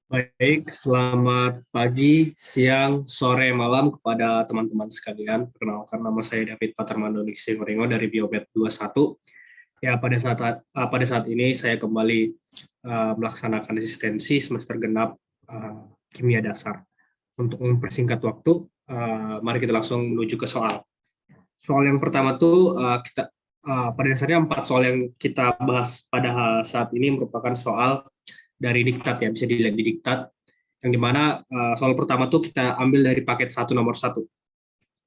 Baik, selamat pagi, siang, sore, malam kepada teman-teman sekalian. Perkenalkan, nama saya David Patarmando Nixing-Ringo dari Biomed 21. Ya, pada saat ini saya kembali melaksanakan asistensi semester genap kimia dasar. Untuk mempersingkat waktu, mari kita langsung menuju ke soal. Soal yang pertama tuh pada dasarnya 4 soal yang kita bahas pada saat ini merupakan soal dari diktat ya, bisa dilihat di diktat, yang dimana soal pertama tuh kita ambil dari paket 1 nomor 1,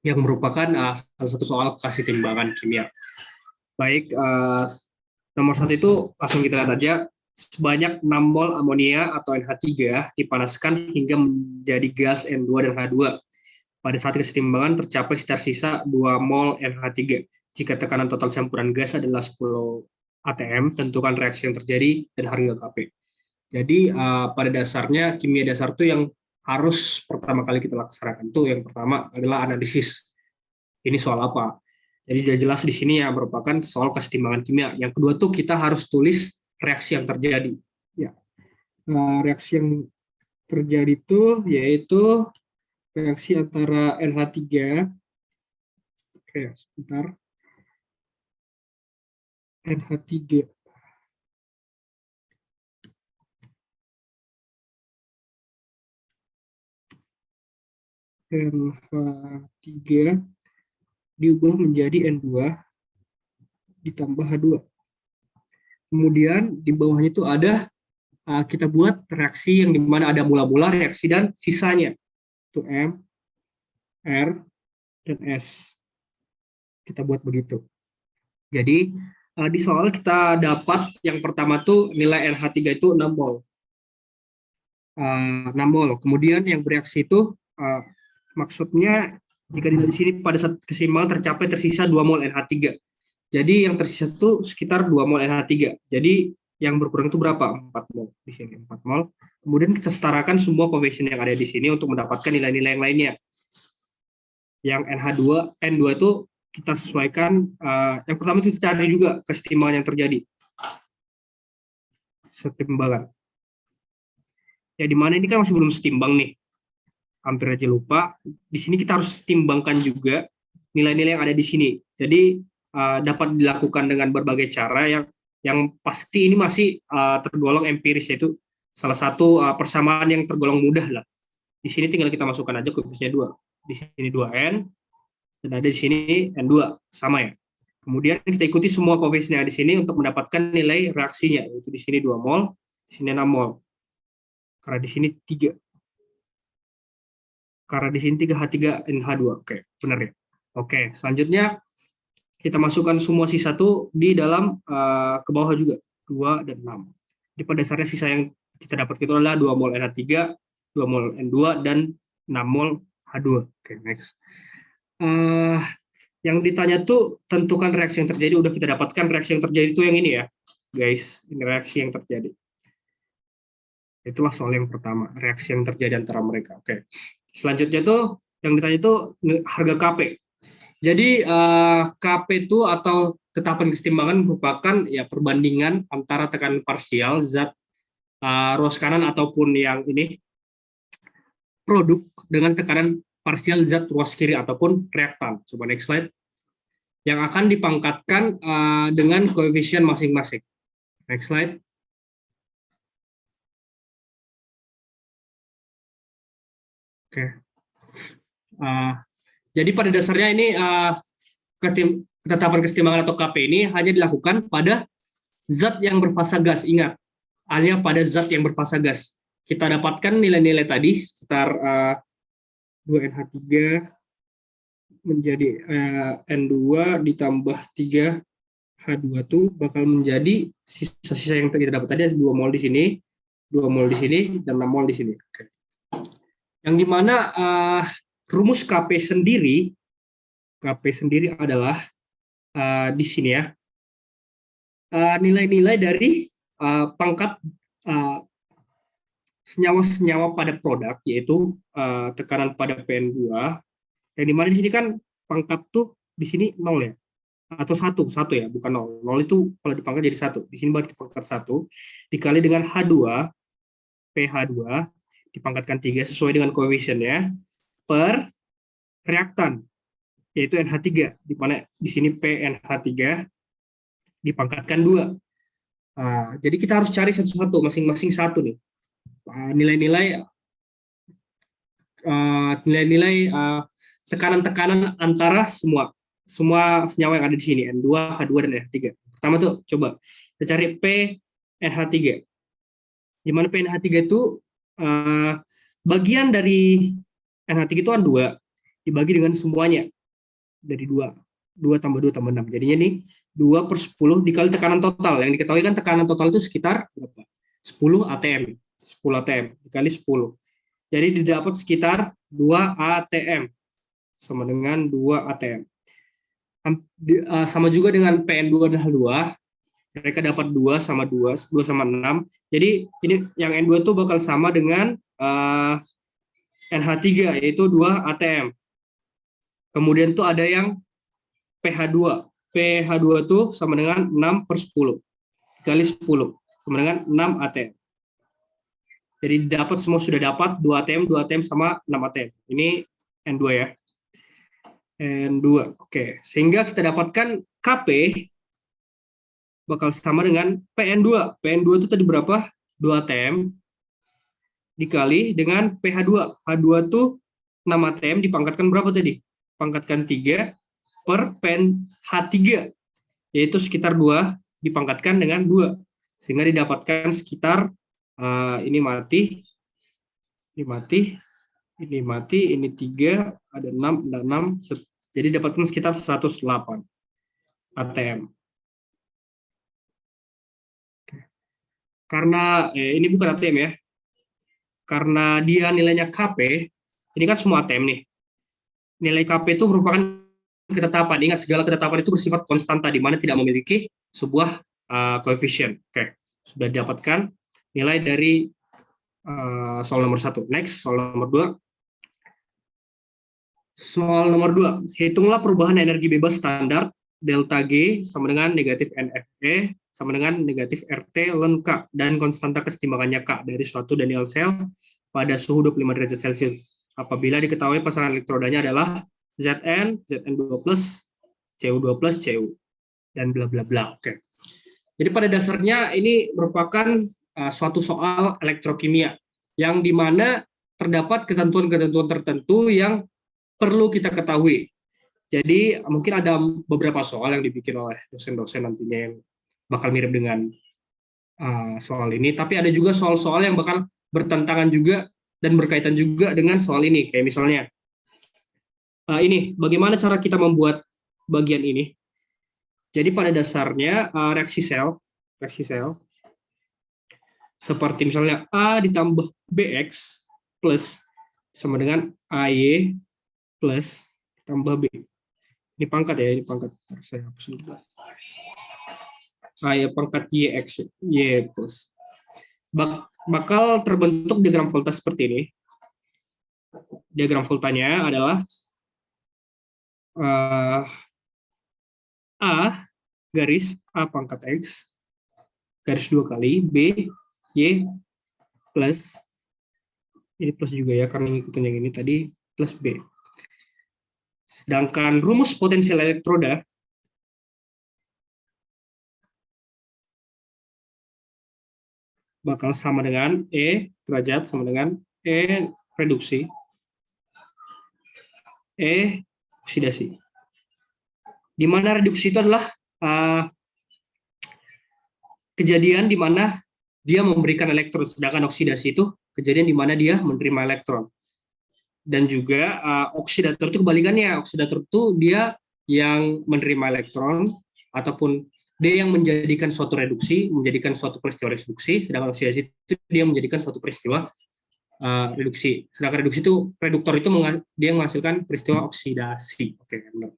yang merupakan salah satu soal kasih timbangan kimia. Baik, nomor 1 itu langsung kita lihat aja. Sebanyak 6 mol amonia atau NH3 dipanaskan hingga menjadi gas N2 dan H2. Pada saat kesetimbangan tercapai sisa 2 mol NH3. Jika tekanan total campuran gas adalah 10 atm, tentukan reaksi yang terjadi dan harga Kp. Jadi pada dasarnya kimia dasar itu yang harus pertama kali kita laksanakan itu yang pertama adalah analisis. Ini soal apa? Jadi sudah jelas di sini ya merupakan soal kesetimbangan kimia. Yang kedua tuh kita harus tulis reaksi yang terjadi. Ya, reaksi yang terjadi itu yaitu reaksi antara NH3. Oke, sebentar. NH3. NH3 diubah menjadi N2 ditambah H2. Kemudian di bawahnya itu ada kita buat reaksi yang dimana ada mula-mula reaksi dan sisanya. Itu M, R, dan S. Kita buat begitu. Jadi di soal kita dapat yang pertama tuh nilai NH3 itu 6 mol. 6 mol. Kemudian yang bereaksi itu maksudnya jika di sini pada saat keseimbangan tercapai tersisa 2 mol NH3. Jadi yang tersisa itu sekitar 2 mol NH3. Jadi yang berkurang itu berapa? 4 mol. Di sini 4 mol. Kemudian kita setarakan semua coefisien yang ada di sini untuk mendapatkan nilai-nilai yang lainnya. Yang N2 itu kita sesuaikan, yang pertama itu kita cari juga kesetimbangan yang terjadi. Setimbangan. Ya di mana ini kan masih belum setimbang nih. Hampir aja lupa. Di sini kita harus timbangkan juga nilai-nilai yang ada di sini. Jadi dapat dilakukan dengan berbagai cara yang pasti ini masih tergolong empiris, yaitu salah satu persamaan yang tergolong mudah lah. Di sini tinggal kita masukkan aja koefisiennya 2. Di sini 2N dan ada di sini N2 sama ya. Kemudian kita ikuti semua koefisien yang ada di sini untuk mendapatkan nilai reaksinya, yaitu di sini 2 mol, di sini 6 mol. Karena di sini 3. Karena di sini 3H3NH2. Oke, benar ya. Oke, selanjutnya kita masukkan semua sisa itu di dalam ke bawah juga, 2 dan 6. Jadi pada dasarnya sisa yang kita dapat itu adalah 2 mol NH3, 2 mol N2, dan 6 mol H2. Oke, next. Yang ditanya tuh tentukan reaksi yang terjadi, udah kita dapatkan reaksi yang terjadi itu yang ini ya, guys. Ini reaksi yang terjadi. Itulah soal yang pertama, reaksi yang terjadi antara mereka. Oke. Selanjutnya tuh yang ditanya itu harga Kp. Jadi Kp itu atau tetapan kesetimbangan merupakan ya perbandingan antara tekanan parsial zat ruas kanan ataupun yang ini produk dengan tekanan parsial zat ruas kiri ataupun reaktan. Coba next slide. Yang akan dipangkatkan dengan koefisien masing-masing. Next slide. Oke. Jadi pada dasarnya ini ketetapan kesetimbangan atau Kp ini hanya dilakukan pada zat yang berfasa gas. Ingat, hanya pada zat yang berfasa gas. Kita dapatkan nilai-nilai tadi sekitar 2NH3 menjadi N2 ditambah 3H2 itu bakal menjadi sisa-sisa yang kita dapat tadi 2 mol di sini, 2 mol di sini, dan 6 mol di sini. Oke. Yang dimana rumus Kp sendiri adalah di sini ya, nilai-nilai dari pangkat senyawa-senyawa pada produk, yaitu tekanan pada PN2, yang dimana di sini kan pangkat tuh di sini 0 ya, atau 1 ya, bukan 0. 0 itu kalau dipangkat jadi 1. Di sini berarti pangkat 1 dikali dengan H2, pH2 dipangkatkan 3 sesuai dengan koefisiennya per reaktan, yaitu NH3, di mana di sini PNH3 dipangkatkan 2. Jadi kita harus cari satu-satu, masing-masing satu nih. Nilai-nilai tekanan-tekanan antara semua senyawa yang ada di sini, N2, H2, dan NH3. Pertama tuh, coba kita cari PNH3. Di mana PNH3 itu bagian dari NH3 itu kan 2, dibagi dengan semuanya. Dari 2 tambah 2 tambah 6. Jadinya nih 2 per 10 dikali tekanan total. Yang diketahui kan tekanan total itu sekitar berapa? 10 atm. 10 atm dikali 10. Jadi didapat sekitar 2 atm. Sama dengan 2 atm. Sama juga dengan PN2 dan H2. Mereka dapat 2 sama 2 sama 6. Jadi ini yang N2 itu bakal sama dengan NH3, yaitu 2 atm. Kemudian tuh ada yang pH2. pH2 itu sama dengan 6 per 10. Dikali 10. Sama dengan 6 atm. Jadi dapat semua sudah dapat 2 atm, 2 atm sama 6 atm. Ini N2 ya. N2. Oke. Sehingga kita dapatkan Kp bakal sama dengan PN2. PN2 itu tadi berapa? 2 atm dikali dengan pH2. H2 itu 6 atm dipangkatkan berapa tadi? Pangkatkan 3 per PNH3, yaitu sekitar 2 dipangkatkan dengan 2, sehingga didapatkan sekitar ini mati, ini 3, ada 6, jadi dapatkan sekitar 108 atm. Karena ini bukan atm ya, karena dia nilainya Kp, ini kan semua atm nih. Nilai Kp itu merupakan ketetapan. Ingat, segala ketetapan itu bersifat konstanta, di mana tidak memiliki sebuah koefisien. Oke, sudah didapatkan nilai dari soal nomor 1. Next, soal nomor 2. Soal nomor 2, hitunglah perubahan energi bebas standar delta G sama dengan negatif NFE sama dengan negatif RT ln K dan konstanta kesetimbangannya K dari suatu Daniell cell pada suhu 25 derajat Celcius. Apabila diketahui pasangan elektrodanya adalah Zn, Zn2+, Cu2+, Cu, dan bla bla bla. Oke. Jadi pada dasarnya ini merupakan suatu soal elektrokimia yang dimana terdapat ketentuan-ketentuan tertentu yang perlu kita ketahui. Jadi mungkin ada beberapa soal yang dibikin oleh dosen-dosen nantinya yang bakal mirip dengan soal ini, tapi ada juga soal-soal yang bakal bertentangan juga dan berkaitan juga dengan soal ini. Kayak misalnya, ini bagaimana cara kita membuat bagian ini. Jadi pada dasarnya reaksi sel seperti misalnya A ditambah BX plus sama dengan AY plus tambah B. Ini pangkat ya, ini pangkat. Saya hapus dulu. AY pangkat YX, Y plus. Bakal terbentuk diagram volta seperti ini. Diagram voltanya adalah A garis A pangkat X garis 2 kali B Y plus, ini plus juga ya karena ngikutin yang ini tadi, plus B. Sedangkan rumus potensial elektroda bakal sama dengan E derajat sama dengan E reduksi E oksidasi. Di mana reduksi itu adalah kejadian di mana dia memberikan elektron, sedangkan oksidasi itu kejadian di mana dia menerima elektron. Dan juga oksidator itu kebalikannya, oksidator itu dia yang menerima elektron, ataupun dia yang menjadikan suatu reduksi, menjadikan suatu peristiwa reduksi, sedangkan oksidasi itu dia menjadikan suatu peristiwa reduksi. Sedangkan reduksi itu, reduktor itu dia menghasilkan peristiwa oksidasi. Oke, benar.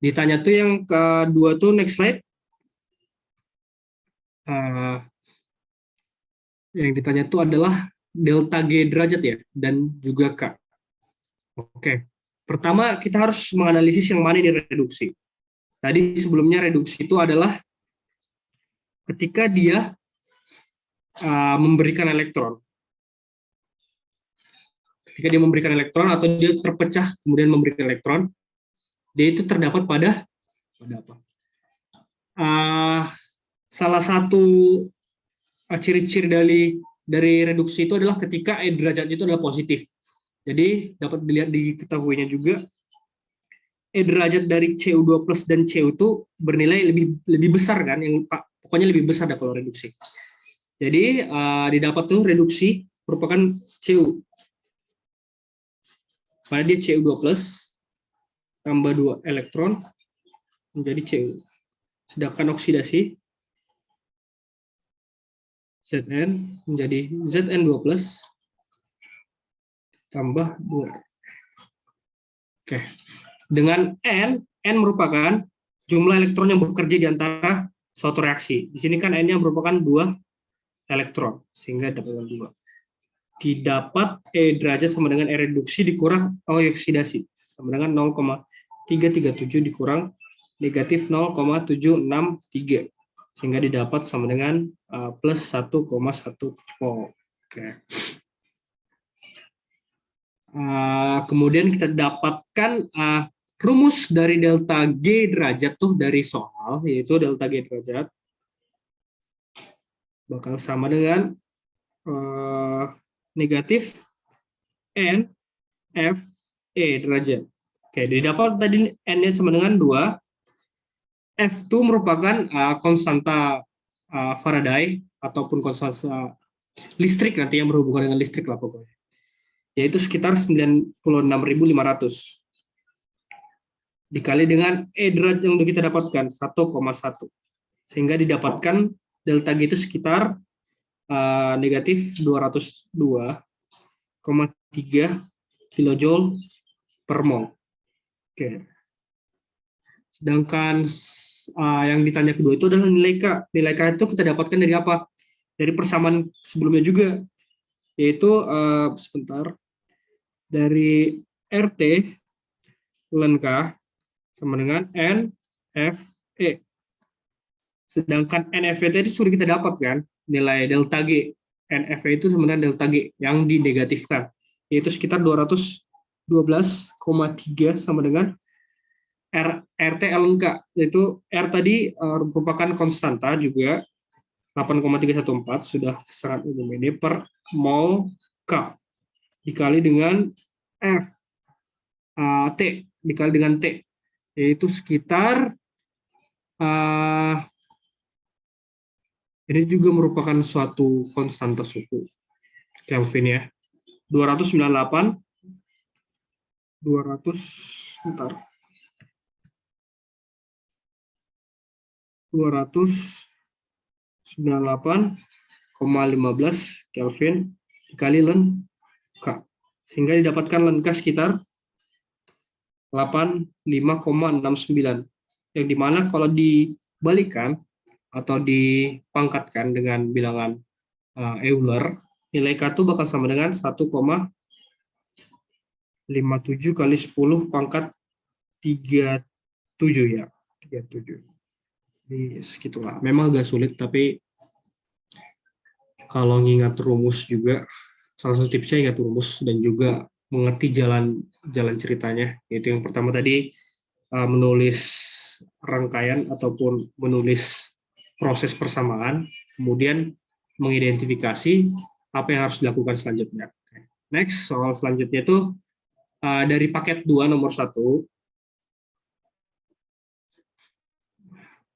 Ditanya tuh yang kedua tuh, next slide. Yang ditanya tuh adalah delta G derajat ya, dan juga K. Oke. Pertama, kita harus menganalisis yang mana ini reduksi. Tadi sebelumnya reduksi itu adalah ketika dia memberikan elektron. Ketika dia memberikan elektron atau dia terpecah kemudian memberikan elektron, dia itu terdapat pada apa? Salah satu ciri-ciri dari reduksi itu adalah ketika E derajat itu adalah positif. Jadi dapat dilihat diketahuinya juga E derajat dari Cu2 plus dan Cu itu bernilai lebih besar kan, yang pokoknya lebih besar dah kalau reduksi. Jadi didapat tuh reduksi merupakan Cu. Pada dia Cu2 plus tambah 2 elektron menjadi Cu. Sedangkan oksidasi Zn menjadi Zn2 plus tambah 2. Oke. Dengan N merupakan jumlah elektron yang bekerja di antara suatu reaksi. Di sini kan N-nya merupakan 2 elektron, sehingga dapat 2. Didapat E derajat sama dengan E reduksi dikurang O oksidasi, sama dengan 0,337 dikurang negatif 0,763. Sehingga didapat sama dengan plus 1,1 volt. Oke. Kemudian kita dapatkan rumus dari delta G derajat tuh dari soal, yaitu delta G derajat bakal sama dengan negatif N F E derajat. Oke, didapat tadi N-nya sama dengan 2. F2 merupakan konstanta Faraday ataupun konstanta listrik nanti yang berhubungan dengan listrik lah pokoknya. Yaitu sekitar 96.500 dikali dengan E derajat yang udah kita dapatkan 1,1, sehingga didapatkan delta G itu sekitar negatif 202,3 kilojoule per mol. Oke. Sedangkan yang ditanya kedua itu adalah nilai K. Nilai K itu kita dapatkan dari apa? Dari persamaan sebelumnya juga, yaitu sebentar, dari RT ln K sama dengan NFE. Sedangkan NFE tadi sudah kita dapat kan, nilai delta G. NFE itu sebenarnya delta G yang dinegatifkan, yaitu sekitar 212,3 sama dengan RT ln K, yaitu R tadi merupakan konstanta juga 8,314, sudah sangat umum ini, per mol K dikali dengan F T dikali dengan T, yaitu sekitar ini juga merupakan suatu konstanta suhu Kelvin ya, 298 298,15 Kelvin dikali ln K, sehingga didapatkan ln K sekitar 85,69, yang dimana kalau dibalikan atau dipangkatkan dengan bilangan Euler, nilai K itu bakal sama dengan 1,57 kali 10 pangkat 37 ya, 37. Jadi segitulah. Memang agak sulit, tapi kalau ngingat rumus juga, salah satu tipsnya ingat rumus dan juga mengerti jalan ceritanya. Yaitu yang pertama tadi menulis rangkaian ataupun menulis proses persamaan, kemudian mengidentifikasi apa yang harus dilakukan selanjutnya. Next, soal selanjutnya itu dari paket 2 nomor 1.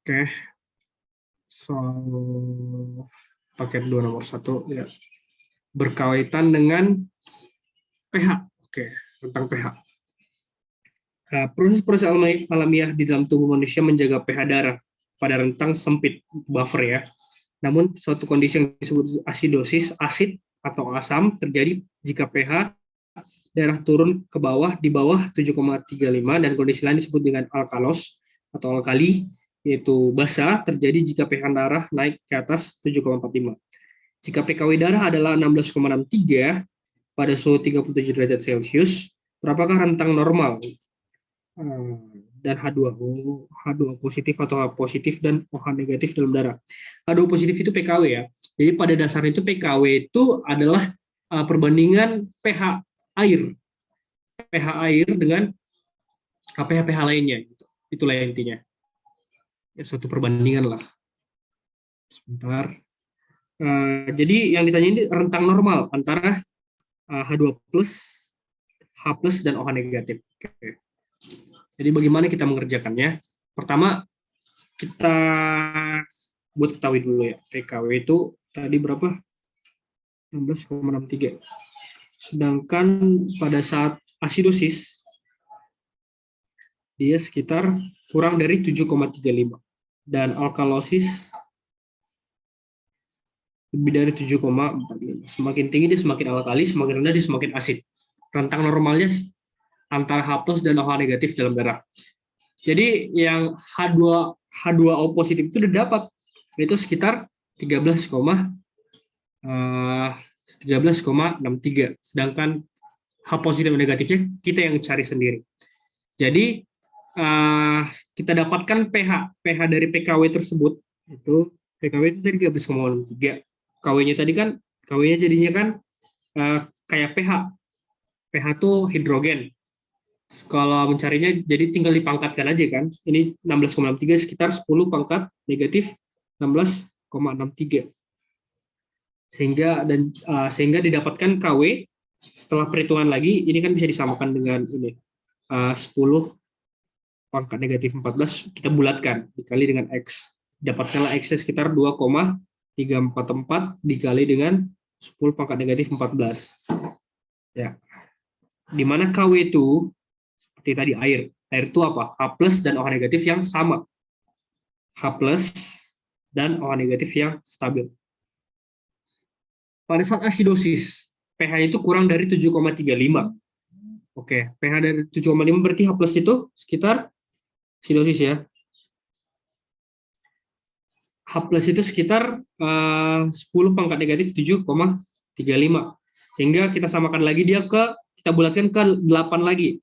Oke, soal paket 2 nomor 1 ya, berkaitan dengan pH. Oke, tentang pH. Proses-proses alamiah di dalam tubuh manusia menjaga pH darah pada rentang sempit, buffer ya. Namun suatu kondisi yang disebut asidosis, asid atau asam, terjadi jika pH darah turun ke bawah di bawah 7,35, dan kondisi lain disebut dengan alkalos atau alkali, yaitu basa, terjadi jika pH darah naik ke atas 7,45. Jika pKw darah adalah 16,63 pada suhu 37 derajat Celcius, berapakah rentang normal dan H2O, H2O positif atau H positif dan OH negatif dalam darah. H2O positif itu PKW ya. Jadi pada dasarnya itu PKW itu adalah perbandingan pH air. pH air dengan pH-pH lainnya. Itulah intinya. Ya, suatu perbandingan lah. Sebentar. Jadi yang ditanya ini rentang normal antara H2 plus, H plus, dan OH negatif. Oke. Jadi bagaimana kita mengerjakannya? Pertama, kita buat ketahui dulu ya. PKW itu tadi berapa? 16,63. Sedangkan pada saat asidosis, dia sekitar kurang dari 7,35. Dan alkalosis lebih dari 7,45. Semakin tinggi dia semakin alkali, semakin rendah dia semakin asid. Rentang normalnya antara H plus dan OH negatif dalam darah. Jadi yang H2O positif itu udah dapat, itu sekitar 13,63. Sedangkan H positif dan negatifnya kita yang cari sendiri. Jadi kita dapatkan pH dari PKW tersebut, itu PKW itu tadi 13,63. KW-nya tadi kan, KW-nya jadinya kan kayak pH. pH itu hidrogen. Kalau mencarinya jadi tinggal dipangkatkan aja kan. Ini 16,63 sekitar 10 pangkat negatif 16,63. Sehingga didapatkan KW setelah perhitungan lagi, ini kan bisa disamakan dengan ini. 10 pangkat negatif 14 kita bulatkan dikali dengan X. Dapatkanlah X sekitar 2,344 dikali dengan 10 pangkat negatif 14. Ya. Di mana KW itu seperti tadi air. Air itu apa? H plus dan OH negatif yang sama. H plus dan OH negatif yang stabil. Pada saat asidosis, pH itu kurang dari 7,35. Oke, pH dari 7,5 berarti H plus itu sekitar asidosis ya. H plus itu sekitar 10 pangkat negatif 7,35. Sehingga kita samakan lagi dia kita bulatkan ke 8 lagi.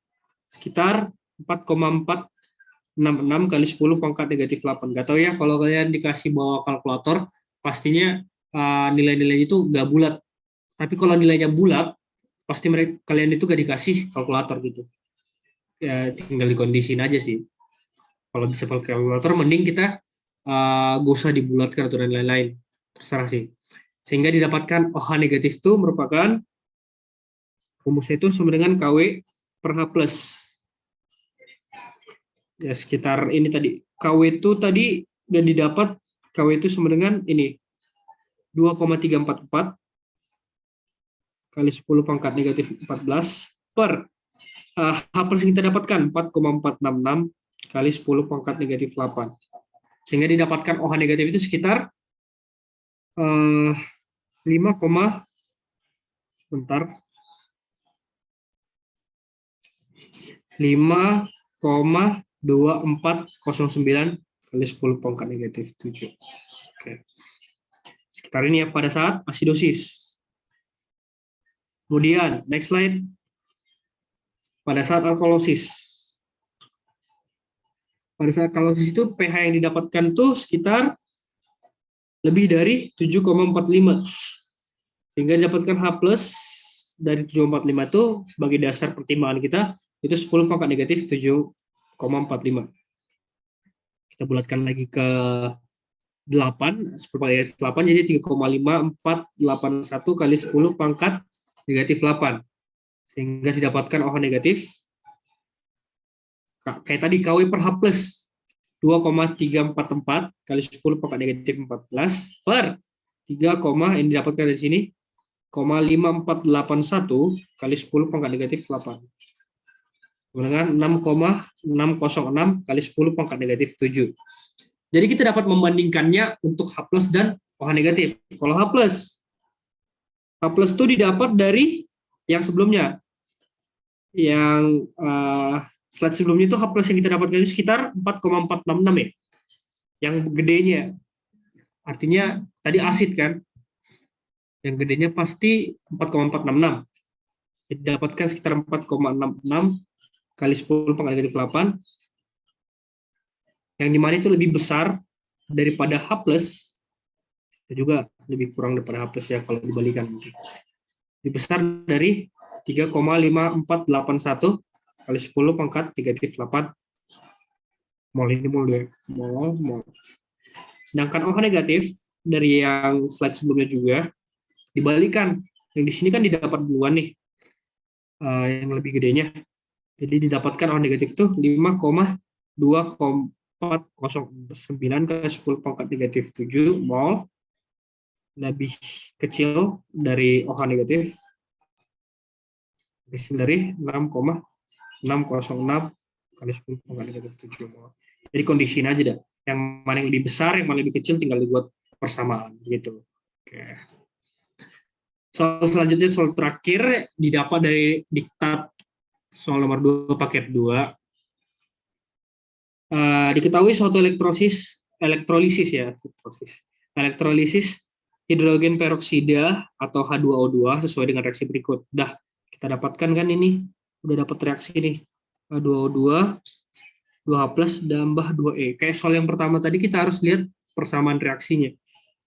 Sekitar 4,466 kali 10 pangkat negatif 8. Gak tahu ya, kalau kalian dikasih bawa kalkulator, pastinya nilai-nilai itu gak bulat. Tapi kalau nilainya bulat, pasti kalian itu gak dikasih kalkulator gitu. Ya, tinggal dikondisiin aja sih. Kalau bisa pakai kalkulator, mending kita gak usah dibulatkan atau dan lain-lain. Terserah sih. Sehingga didapatkan OH negatif itu merupakan rumusnya itu sama dengan KW per H plus. Ya, sekitar ini tadi. KW itu tadi udah didapat, KW itu sama dengan ini. 2,344 kali 10 pangkat negatif 14 per H plus yang kita dapatkan 4,466 kali 10 pangkat negatif 8. Sehingga didapatkan OH negatif itu sekitar 5, sebentar 5,2409 kali 10 pangkat negatif 7. Oke. Sekitar ini ya pada saat asidosis. Kemudian next slide. Pada saat alkalosis. Pada saat alkalosis itu pH yang didapatkan tuh sekitar lebih dari 7,45. Sehingga didapatkan H plus dari 7,45 itu sebagai dasar pertimbangan kita itu 10 pangkat negatif 7,45. Kita bulatkan lagi ke 8, 10 pangkat negatif 8 jadi 3,5481 kali 10 pangkat negatif 8. Sehingga didapatkan OH negatif kayak tadi KW per H plus 2,344 kali 10 pangkat negatif 14 per 3, ini didapatkan dari sini 0,5481 kali 10 pangkat negatif 8 dengan 6,606 kali 10 pangkat negatif 7. Jadi kita dapat membandingkannya untuk H plus dan OH negatif. Kalau H plus itu didapat dari yang sebelumnya. Yang slide sebelumnya itu H plus yang kita dapatkan itu sekitar 4,466 ya. Yang gedenya. Artinya tadi asid kan. Yang gedenya pasti 4,466. Didapatkan sekitar 4,66 kali 10 pangkat negatif 8 yang dimana itu lebih besar daripada H plus, itu juga lebih kurang daripada H plus ya kalau dibalikan. Lebih besar dari 3,5481 kali 10 pangkat negatif 8 mol. Ini mol ya, mol. Sedangkan OH negatif dari yang slide sebelumnya juga dibalikan. Yang di sini kan didapat duluan nih, yang lebih gedenya. Jadi didapatkan OH negatif itu 5,2409 ke 10 pangkat negatif 7 mol, lebih kecil dari OH negatif, kecil dari 6,606 kali 10 pangkat negatif 7 mol. Jadi kondisiin aja dah. Yang mana yang lebih besar, yang mana yang lebih kecil tinggal dibuat persamaan gitu. Oke. Soal selanjutnya, soal terakhir didapat dari diktat soal nomor 2 paket 2. Diketahui suatu elektrolisis ya, elektrolisis hidrogen peroksida atau H2O2 sesuai dengan reaksi berikut. Dah kita dapatkan kan ini, udah dapat reaksi nih, H2O2 2H+ tambah 2E. Kayak soal yang pertama tadi kita harus lihat persamaan reaksinya.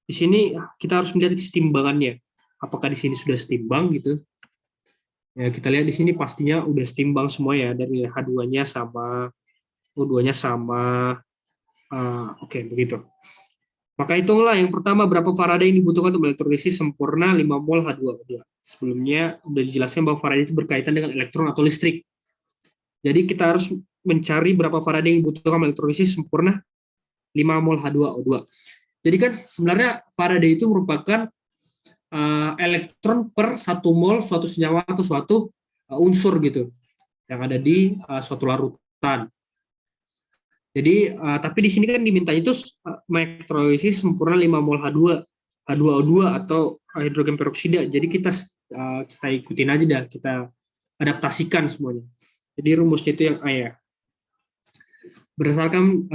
Di sini kita harus melihat kesetimbangannya. Apakah di sini sudah setimbang gitu? Ya, kita lihat di sini pastinya udah setimbang semua ya, dari H2-nya sama, O2-nya sama. Oke, begitu. Maka hitunglah yang pertama berapa Faraday yang dibutuhkan untuk elektrolisis sempurna 5 mol H2O2. Sebelumnya sudah dijelaskan bahwa Faraday itu berkaitan dengan elektron atau listrik. Jadi kita harus mencari berapa Faraday yang dibutuhkan elektrolisis sempurna 5 mol H2O2. Jadi kan sebenarnya Faraday itu merupakan elektron per 1 mol suatu senyawa atau suatu unsur gitu yang ada di suatu larutan. Jadi tapi di sini kan diminta itu elektrolisis sempurna 5 mol H2O2 atau hidrogen peroksida. Jadi kita ikutin aja dah, kita adaptasikan semuanya. Jadi rumusnya itu yang A ya. Berdasarkan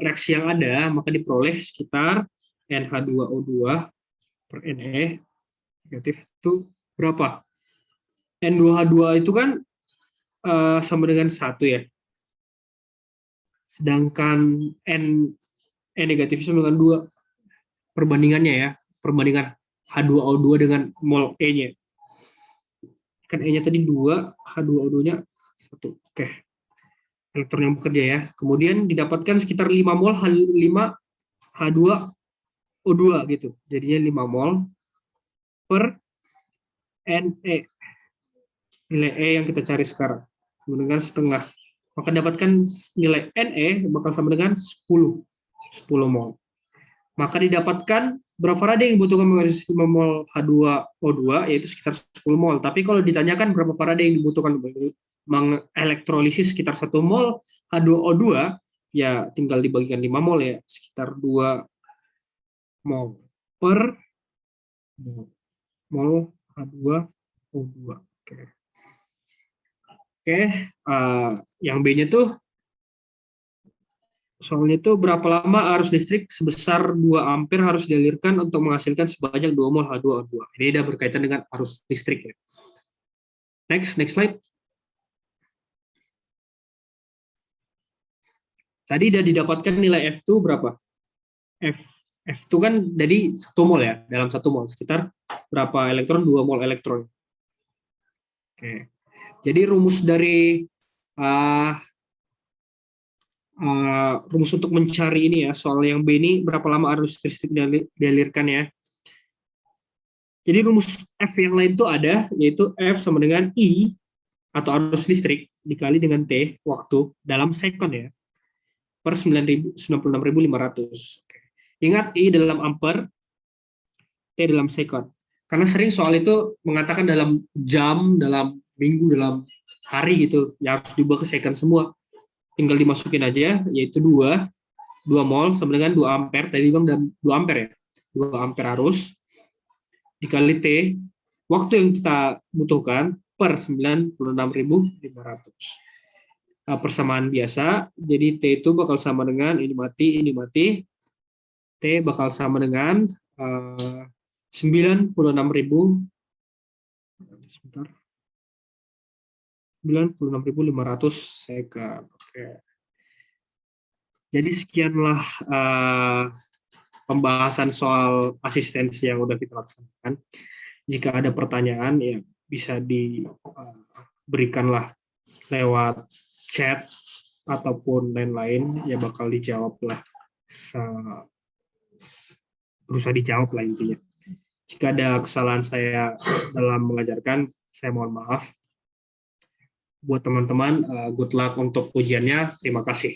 reaksi yang ada, maka diperoleh sekitar NH2O2 per Ne negatif itu berapa? N2H2 itu kan sama dengan 1 ya. Sedangkan E negatif sama dengan 2. Perbandingannya ya, perbandingan H2O2 dengan mol E-nya. Kan E-nya tadi 2, H2O2-nya 1. Oke. Elektron yang bekerja ya. Kemudian didapatkan sekitar 5 mol H2O2 gitu. Jadinya 5 mol per Ne. Nilai E yang kita cari sekarang. Sama dengan setengah. Maka dapatkan nilai Ne bakal sama dengan 10 mol. Maka didapatkan berapa Faraday yang dibutuhkan mengenergis 5 mol H2O2, yaitu sekitar 10 mol. Tapi kalau ditanyakan berapa Faraday yang dibutuhkan mengelektrolisis sekitar 1 mol H2O2, ya tinggal dibagikan 5 mol ya, sekitar 2 mol per mol H2O2. Oke. Yang B-nya tuh soalnya itu berapa lama arus listrik sebesar 2 ampere harus dialirkan untuk menghasilkan sebanyak 2 mol H2O2. Ini udah berkaitan dengan arus listrik ya. Next slide. Tadi udah didapatkan nilai F2 berapa? F2 kan jadi 1 mol ya, dalam 1 mol sekitar berapa elektron? 2 mol elektron. Oke. Jadi rumus dari rumus untuk mencari ini ya, soal yang B ini berapa lama arus listrik dialirkan ya. Jadi rumus F yang lain itu ada, yaitu F sama dengan I atau arus listrik dikali dengan T waktu dalam sekon ya, per 96.500. Ingat I dalam ampere, T dalam sekon. Karena sering soal itu mengatakan dalam jam, dalam minggu, dalam hari gitu, ya harus diubah ke sekon semua. Tinggal dimasukin aja, yaitu 2 mol sama dengan 2 ampere, tadi bang 2 ampere ya, 2 ampere arus, dikali T, waktu yang kita butuhkan, per 96.500. Persamaan biasa, jadi T itu bakal sama dengan, ini mati, T bakal sama dengan 96.000, 96.500 sekon. Oke. Jadi sekianlah pembahasan soal asistensi yang udah kita laksanakan. Jika ada pertanyaan ya bisa diberikanlah lewat chat ataupun lain-lain, ya bakal dijawab lah, berusaha dijawab lah intinya. Jika ada kesalahan saya dalam mengajarkan, saya mohon maaf. Buat teman-teman, good luck untuk ujiannya. Terima kasih.